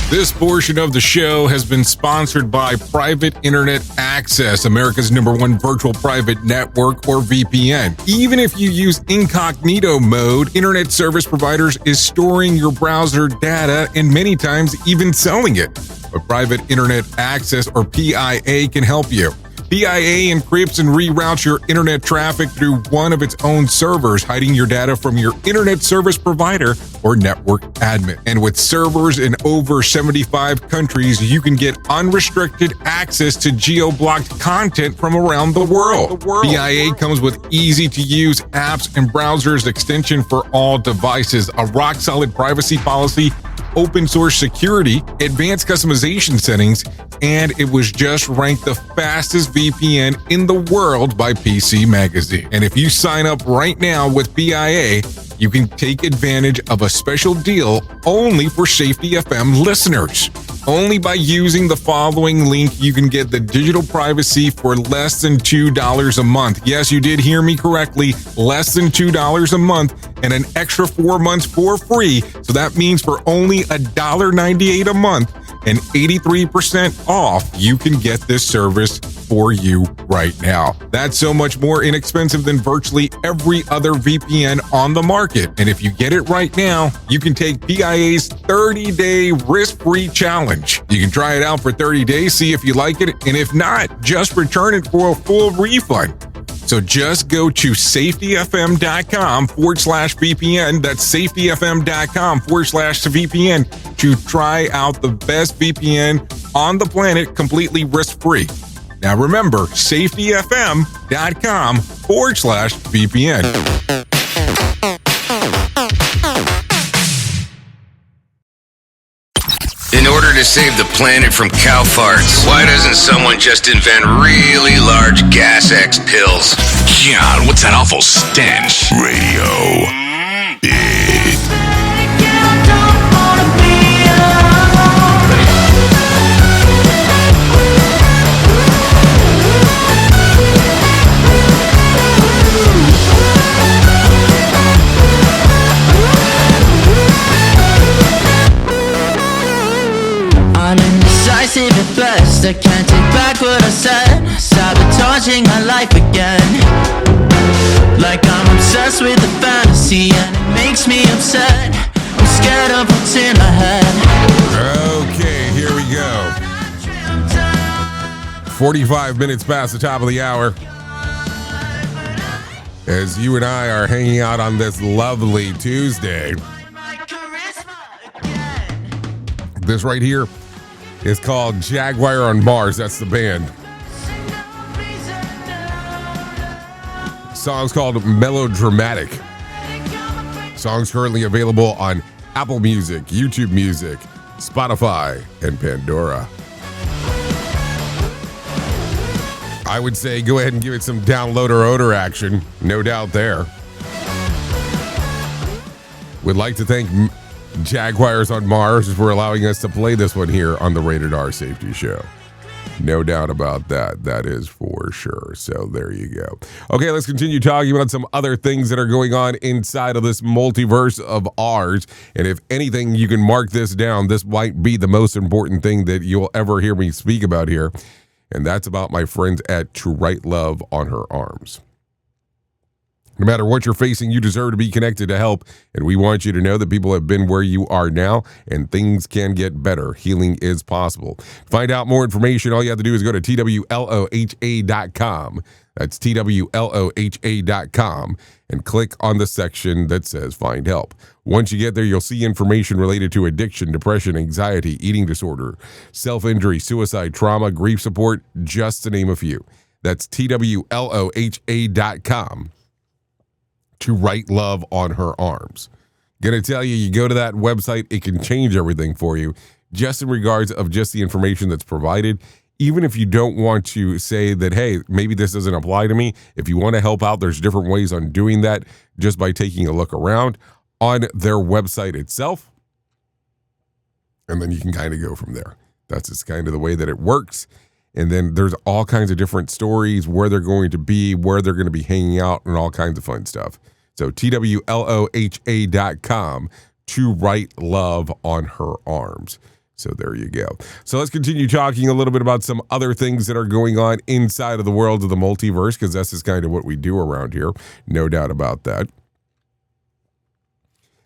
This portion of the show has been sponsored by Private Internet Access, America's #1 virtual private network, or VPN. Even if you use incognito mode, internet service providers is storing your browser data and many times even selling it. But Private Internet Access, or PIA, can help you. PIA encrypts and reroutes your internet traffic through one of its own servers, hiding your data from your internet service provider or network admin. And with servers in over 75 countries, you can get unrestricted access to geo-blocked content from around the world. PIA comes with easy-to-use apps and browsers extension for all devices, a rock-solid privacy policy, open source security, advanced customization settings, and it was just ranked the fastest VPN in the world by PC Magazine. And if you sign up right now with PIA, you can take advantage of a special deal only for Safety FM listeners. Only by using the following link, you can get the digital privacy for less than $2 a month. Yes, you did hear me correctly, less than $2 a month, and an extra 4 months for free. So that means for only $1.98 a month and 83% off, you can get this service for you right now. That's so much more inexpensive than virtually every other VPN on the market. And if you get it right now, you can take PIA's 30-day risk-free challenge. You can try it out for 30 days, see if you like it, and if not, just return it for a full refund. So just go to safetyfm.com/VPN. That's safetyfm.com/VPN to try out the best VPN on the planet completely risk-free. Now remember, safetyfm.com/VPN. In order to save the planet from cow farts, why doesn't someone just invent really large gas X pills? God, what's that awful stench? Radio. I'm indecisive at best, I can't take back what I said. Sabotaging my life again. Like I'm obsessed with the fantasy and it makes me upset. I'm scared of what's in my head. Okay, here we go. 45 minutes past the top of the hour. As you and I are hanging out on this lovely Tuesday. This right here is called Jaguar on Mars. That's the band. Song's called Melodramatic. Song's currently available on Apple Music, YouTube Music, Spotify, and Pandora. I would say go ahead and give it some download or odor action. No doubt there. Would like to thank Jaguars on Mars for allowing us to play this one here on the Rated R Safety Show. No doubt about that. That is for sure. So there you go. Okay, let's continue talking about some other things that are going on inside of this multiverse of ours. And if anything, you can mark this down. This might be the most important thing that you'll ever hear me speak about here. And that's about my friends at To Write Love on Her Arms. No matter what you're facing, you deserve to be connected to help. And we want you to know that people have been where you are now and things can get better. Healing is possible. To find out more information, all you have to do is go to twloha.com. That's twloha.com and click on the section that says Find Help. Once you get there, you'll see information related to addiction, depression, anxiety, eating disorder, self-injury, suicide, trauma, grief support, just to name a few. That's twloha.com. To Write Love on Her Arms. Gonna tell you, you go to that website, it can change everything for you, just in regards of just the information that's provided. Even if you don't want to say that, hey, maybe this doesn't apply to me, if you want to help out, there's different ways on doing that just by taking a look around on their website itself. And then you can kind of go from there. That's just kind of the way that it works. And then there's all kinds of different stories, where they're going to be, where they're going to be hanging out, and all kinds of fun stuff. So twloha.com, To Write Love on Her Arms. So there you go. So let's continue talking a little bit about some other things that are going on inside of the world of the multiverse, because that's just kind of what we do around here. No doubt about that.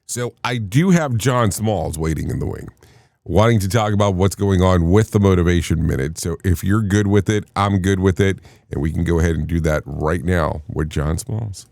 So I do have John Smalls waiting in the wing, wanting to talk about what's going on with the Motivation Minute. So if you're good with it, I'm good with it, and we can go ahead and do that right now with John Smalls.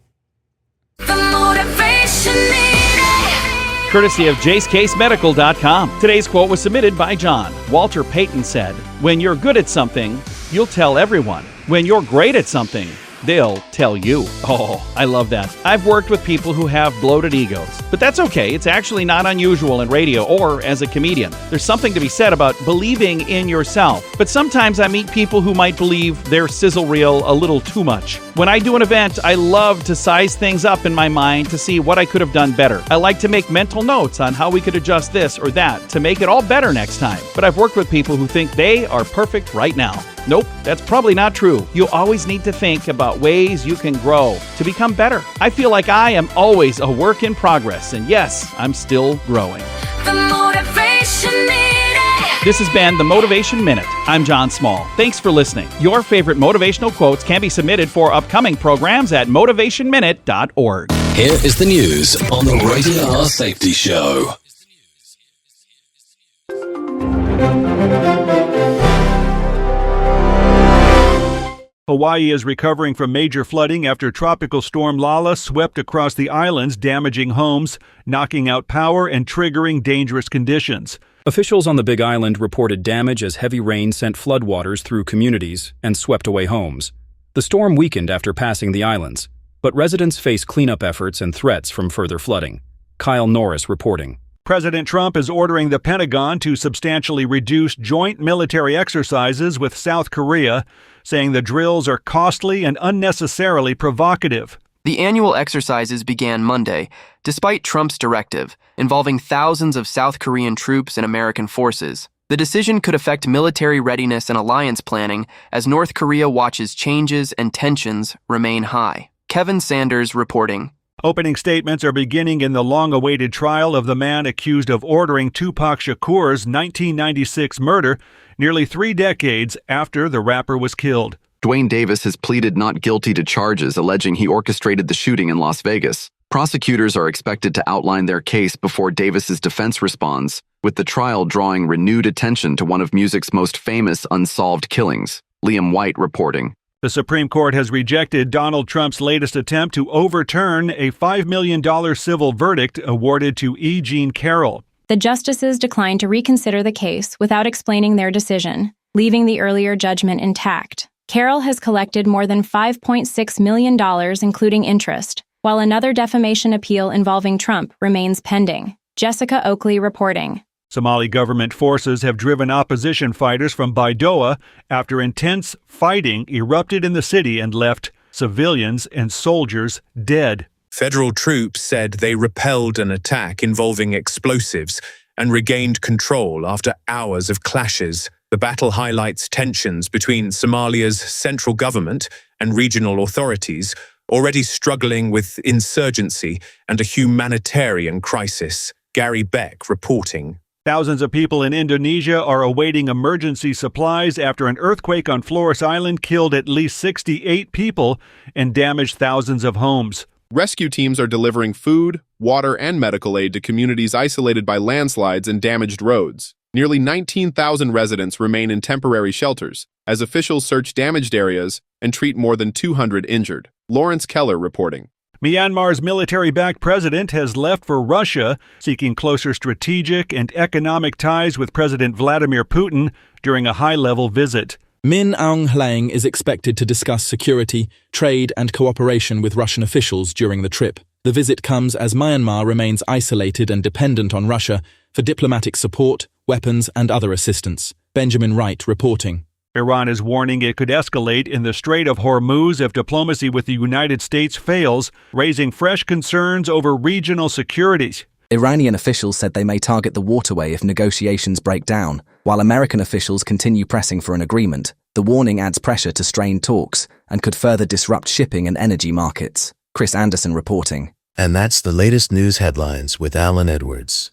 The Motivation Minute. Courtesy of JaceCaseMedical.com. Today's quote was submitted by John. Walter Payton said, "When you're good at something, you'll tell everyone. When you're great at something, they'll tell you." Oh, I love that. I've worked with people who have bloated egos, but that's okay. It's actually not unusual in radio or as a comedian. There's something to be said about believing in yourself, but sometimes I meet people who might believe their sizzle reel a little too much. When I do an event, I love to size things up in my mind to see what I could have done better. I like to make mental notes on how we could adjust this or that to make it all better next time. But I've worked with people who think they are perfect right now. Nope, that's probably not true. You always need to think about ways you can grow to become better. I feel like I am always a work in progress, and yes, I'm still growing. The Motivation Minute. This has been the Motivation Minute. I'm John Small. Thanks for listening. Your favorite motivational quotes can be submitted for upcoming programs at motivationminute.org. Here is the news on the Rated R Safety Show. Hawaii is recovering from major flooding after Tropical Storm Lala swept across the islands, damaging homes, knocking out power, and triggering dangerous conditions. Officials on the Big Island reported damage as heavy rain sent floodwaters through communities and swept away homes. The storm weakened after passing the islands, but residents face cleanup efforts and threats from further flooding. Kyle Norris reporting. President Trump is ordering the Pentagon to substantially reduce joint military exercises with South Korea, saying the drills are costly and unnecessarily provocative. The annual exercises began Monday, despite Trump's directive, involving thousands of South Korean troops and American forces. The decision could affect military readiness and alliance planning as North Korea watches changes and tensions remain high. Kevin Sanders reporting. Opening statements are beginning in the long-awaited trial of the man accused of ordering Tupac Shakur's 1996 murder, nearly 3 decades after the rapper was killed. Dwayne Davis has pleaded not guilty to charges alleging he orchestrated the shooting in Las Vegas. Prosecutors are expected to outline their case before Davis's defense responds, with the trial drawing renewed attention to one of music's most famous unsolved killings. Liam White reporting. The Supreme Court has rejected Donald Trump's latest attempt to overturn a $5 million civil verdict awarded to E. Jean Carroll. The justices declined to reconsider the case without explaining their decision, leaving the earlier judgment intact. Carroll has collected more than $5.6 million, including interest, while another defamation appeal involving Trump remains pending. Jessica Oakley reporting. Somali government forces have driven opposition fighters from Baidoa after intense fighting erupted in the city and left civilians and soldiers dead. Federal troops said they repelled an attack involving explosives and regained control after hours of clashes. The battle highlights tensions between Somalia's central government and regional authorities, already struggling with insurgency and a humanitarian crisis. Gary Beck reporting. Thousands of people in Indonesia are awaiting emergency supplies after an earthquake on Flores Island killed at least 68 people and damaged thousands of homes. Rescue teams are delivering food, water, and medical aid to communities isolated by landslides and damaged roads. Nearly 19,000 residents remain in temporary shelters as officials search damaged areas and treat more than 200 injured. Lawrence Keller reporting. Myanmar's military-backed president has left for Russia, seeking closer strategic and economic ties with President Vladimir Putin during a high-level visit. Min Aung Hlaing is expected to discuss security, trade, and cooperation with Russian officials during the trip. The visit comes as Myanmar remains isolated and dependent on Russia for diplomatic support, weapons, and other assistance. Benjamin Wright reporting. Iran is warning it could escalate in the Strait of Hormuz if diplomacy with the United States fails, raising fresh concerns over regional security. Iranian officials said they may target the waterway if negotiations break down, while American officials continue pressing for an agreement. The warning adds pressure to strained talks and could further disrupt shipping and energy markets. Chris Anderson reporting. And that's the latest news headlines with Alan Edwards.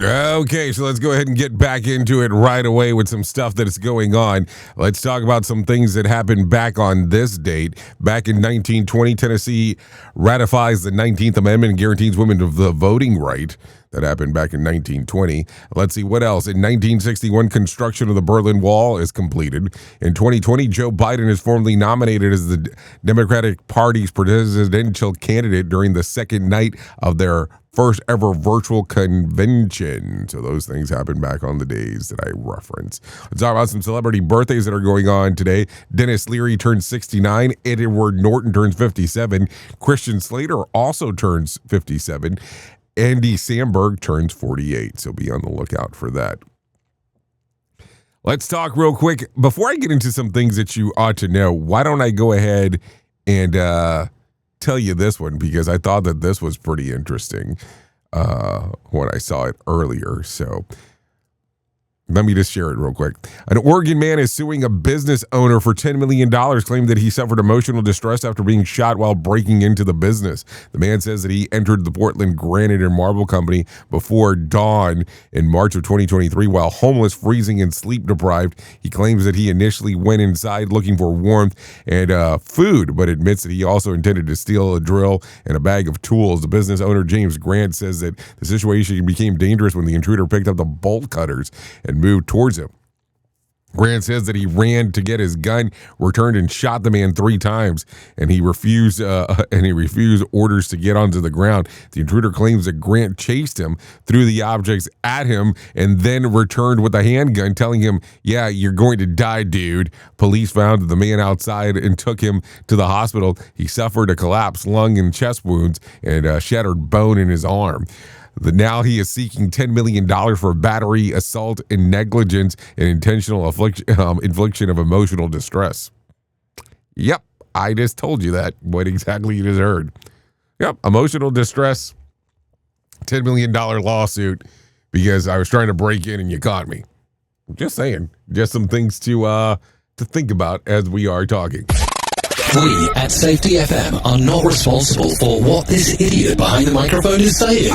Okay, so let's go ahead and get back into it right away with some stuff that is going on. Let's talk about some things that happened back on this date. Back in 1920, Tennessee ratifies the 19th Amendment and guarantees women the voting right. That happened back in 1920. Let's see what else. In 1961, construction of the Berlin Wall is completed. In 2020, Joe Biden is formally nominated as the Democratic Party's presidential candidate during the second night of their first ever virtual convention. So those things happened back on the days that I referenced. Let's talk about some celebrity birthdays that are going on today. Dennis Leary turns 69. Edward Norton turns 57. Christian Slater also turns 57. Andy Samberg turns 48. So be on the lookout for that. Let's talk real quick. Before I get into some things that you ought to know, why don't I go ahead and tell you this one, because I thought that this was pretty interesting when I saw it earlier. So Let me just share it real quick. An Oregon man is suing a business owner for $10 million, claiming that he suffered emotional distress after being shot while breaking into the business. The man says that he entered the Portland Granite and Marble Company before dawn in March of 2023 while homeless, freezing, and sleep deprived. He claims that he initially went inside looking for warmth and food, but admits that he also intended to steal a drill and a bag of tools. The business owner, James Grant, says that the situation became dangerous when the intruder picked up the bolt cutters and moved towards him. Grant says that he ran to get his gun, returned and shot the man 3 times, and he refused orders to get onto the ground. The intruder claims that Grant chased him, threw the objects at him, and then returned with a handgun, telling him, "Yeah, you're going to die, dude." Police found the man outside and took him to the hospital. He suffered a collapsed lung and chest wounds and a shattered bone in his arm. Now he is seeking $10 million for battery, assault, and negligence and intentional infliction of emotional distress. Yep, I just told you that. What exactly you just heard. Yep, emotional distress, $10 million lawsuit because I was trying to break in and you caught me. Just saying. Just some things to think about as we are talking. We at Safety FM are not responsible for what this idiot behind the microphone is saying.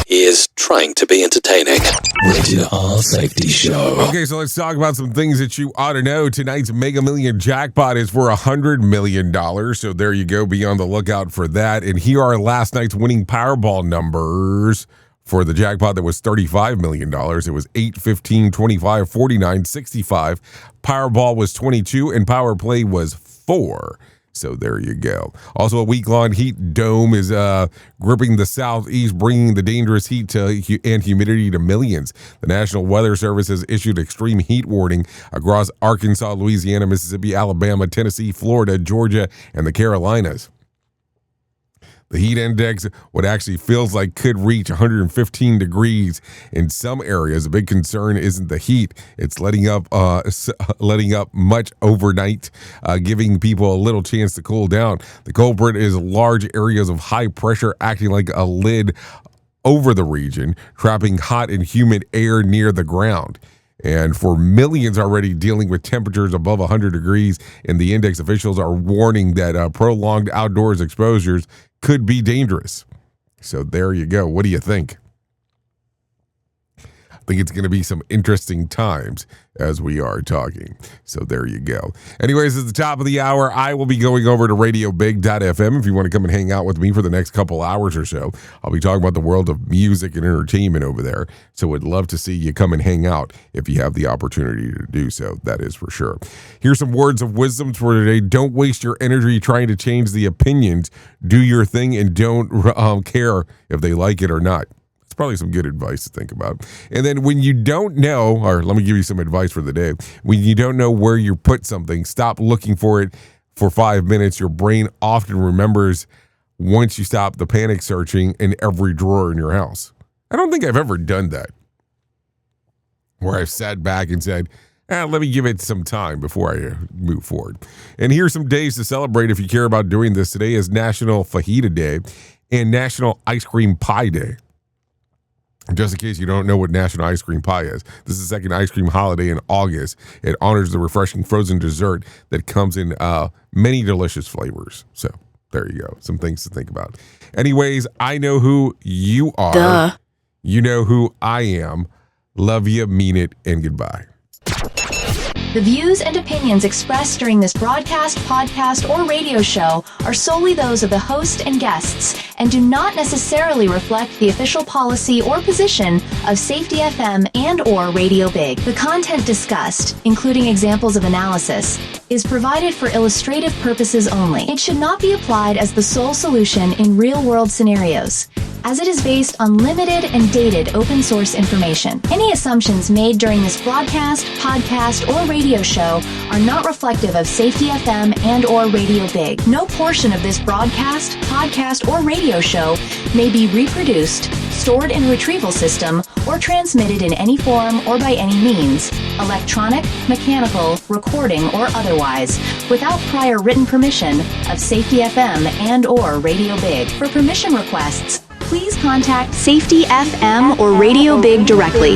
He is trying to be entertaining. Rated R Safety Show. Okay, so let's talk about some things that you ought to know. Tonight's Mega Million jackpot is for $100 million. So there you go. Be on the lookout for that. And here are last night's winning Powerball numbers. For the jackpot that was $35 million, it was 8, 15, 25, 49, 65. Powerball was 22, and Power Play was 4. So there you go. Also, a week-long heat dome is gripping the southeast, bringing the dangerous heat and humidity to millions. The National Weather Service has issued extreme heat warning across Arkansas, Louisiana, Mississippi, Alabama, Tennessee, Florida, Georgia, and the Carolinas. The heat index, what actually feels like could reach 115 degrees in some areas. A big concern isn't the heat; it's letting up much overnight, giving people a little chance to cool down. The culprit is large areas of high pressure acting like a lid over the region, trapping hot and humid air near the ground. And for millions already dealing with temperatures above 100 degrees in the index, officials are warning that prolonged outdoors exposures could be dangerous. So there you go. What do you think? I think it's going to be some interesting times as we are talking. So there you go. Anyways, at the top of the hour, I will be going over to radiobig.fm if you want to come and hang out with me for the next couple hours or so. I'll be talking about the world of music and entertainment over there. So would love to see you come and hang out if you have the opportunity to do so. That is for sure. Here's some words of wisdom for today. Don't waste your energy trying to change the opinions. Do your thing and don't care if they like it or not. Probably some good advice to think about. And then when you don't know, or let me give you some advice for the day. When you don't know where you put something, stop looking for it for 5 minutes. Your brain often remembers once you stop the panic searching in every drawer in your house. I don't think I've ever done that, where I've sat back and said, let me give it some time before I move forward. And here's some days to celebrate if you care about doing this. Today is National Fajita Day and National Ice Cream Pie Day. Just in case you don't know what National Ice Cream Pie is, this is the second ice cream holiday in August. It honors the refreshing frozen dessert that comes in many delicious flavors. So there you go. Some things to think about. Anyways, I know who you are. Duh. You know who I am. Love you, mean it, and goodbye. The views and opinions expressed during this broadcast, podcast, or radio show are solely those of the host and guests and do not necessarily reflect the official policy or position of Safety FM and or Radio Big. The content discussed, including examples of analysis, is provided for illustrative purposes only. It should not be applied as the sole solution in real-world scenarios, as it is based on limited and dated open source information. Any assumptions made during this broadcast, podcast, or radio show are not reflective of Safety FM and or Radio Big. No portion of this broadcast, podcast, or radio show may be reproduced, stored in a retrieval system, or transmitted in any form or by any means, electronic, mechanical, recording, or otherwise, without prior written permission of Safety FM and or Radio Big. For permission requests, please contact Safety FM or Radio Big directly.